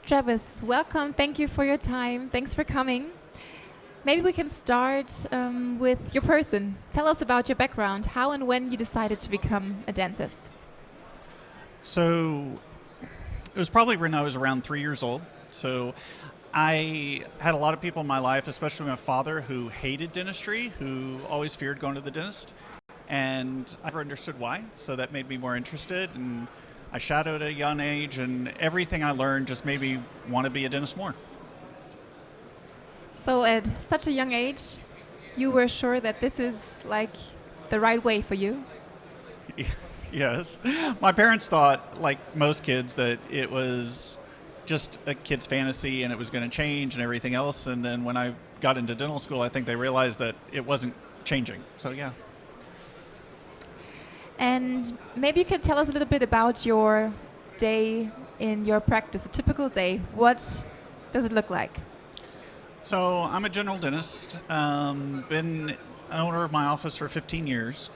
Travis, welcome. Thank you for your time. Thanks for coming. Maybe we can start with your person. Tell us about your background, how and when you decided to become a dentist. So it was probably when I was around 3 years old. So I had a lot of people in my life, especially my father, who hated dentistry, who always feared going to the dentist. And I never understood why, so that made me more interested. And I shadowed at a young age, and everything I learned just made me want to be a dentist more. So at such a young age, you were sure that this is like the right way for you? Yes. My parents thought, like most kids, that it was just a kid's fantasy and it was going to change and everything else. And then when I got into dental school, I think they realized that it wasn't changing. So, yeah. And maybe you can tell us a little bit about your day in your practice, a typical day. What does it look like? So I'm a general dentist, been owner of my office for 15 years,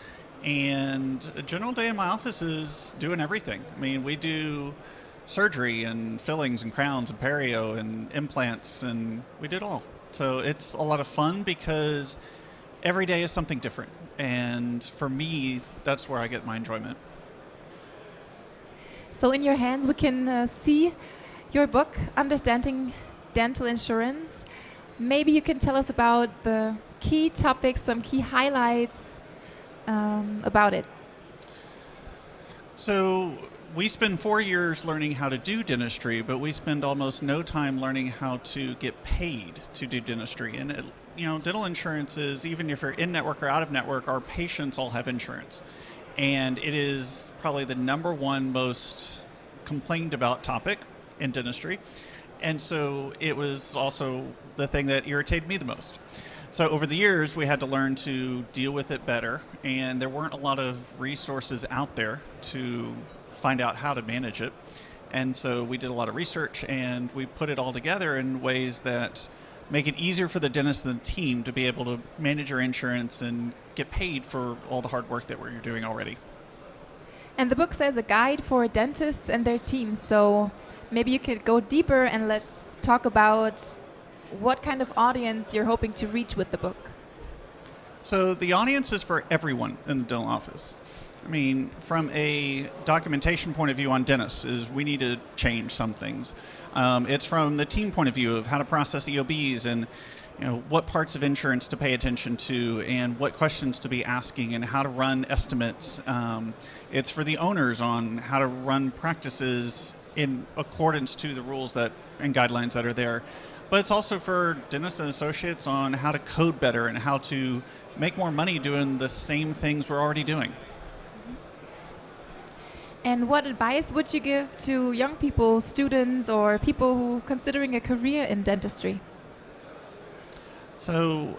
and a general day in my office is doing everything. I mean, we do surgery and fillings and crowns and perio and implants, and we did all. So it's a lot of fun because every day is something different. And for me, that's where I get my enjoyment. So in your hands, we can see your book, Understanding Dental Insurance. Maybe you can tell us about the key topics, some key highlights about it. So we spend 4 years learning how to do dentistry, but we spend almost no time learning how to get paid to do dentistry. And dental insurance is, even if you're in network or out of network, our patients all have insurance. And it is probably the number one most complained about topic in dentistry. And so it was also the thing that irritated me the most. So over the years, we had to learn to deal with it better, and there weren't a lot of resources out there to find out how to manage it. And so we did a lot of research, and we put it all together in ways that make it easier for the dentist and the team to be able to manage your insurance and get paid for all the hard work that you're doing already. And the book says a guide for dentists and their teams. So maybe you could go deeper and let's talk about what kind of audience you're hoping to reach with the book. So the audience is for everyone in the dental office. I mean, from a documentation point of view on dentists, is we need to change some things. It's from the team point of view of how to process EOBs and what parts of insurance to pay attention to and what questions to be asking and how to run estimates. It's for the owners on how to run practices in accordance to the rules and guidelines that are there. But it's also for dentists and associates on how to code better and how to make more money doing the same things we're already doing. And what advice would you give to young people, students, or people who considering a career in dentistry? So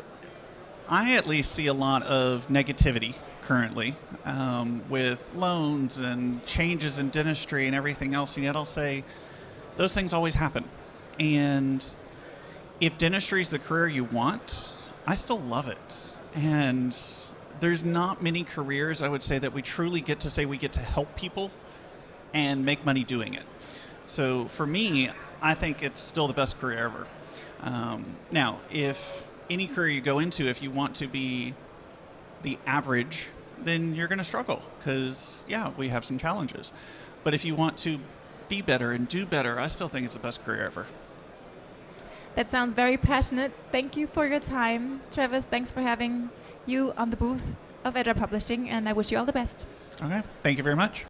I at least see a lot of negativity currently with loans and changes in dentistry and everything else. And yet I'll say those things always happen. And if dentistry is the career you want, I still love it. And there's not many careers, I would say, that we truly get to say we get to help people and make money doing it. So for me, I think it's still the best career ever. Now, if any career you go into, if you want to be the average, then you're going to struggle because, yeah, we have some challenges. But if you want to be better and do better, I still think it's the best career ever. That sounds very passionate. Thank you for your time, Travis. Thanks for having you on the booth of Edra Publishing, and I wish you all the best. Okay, thank you very much.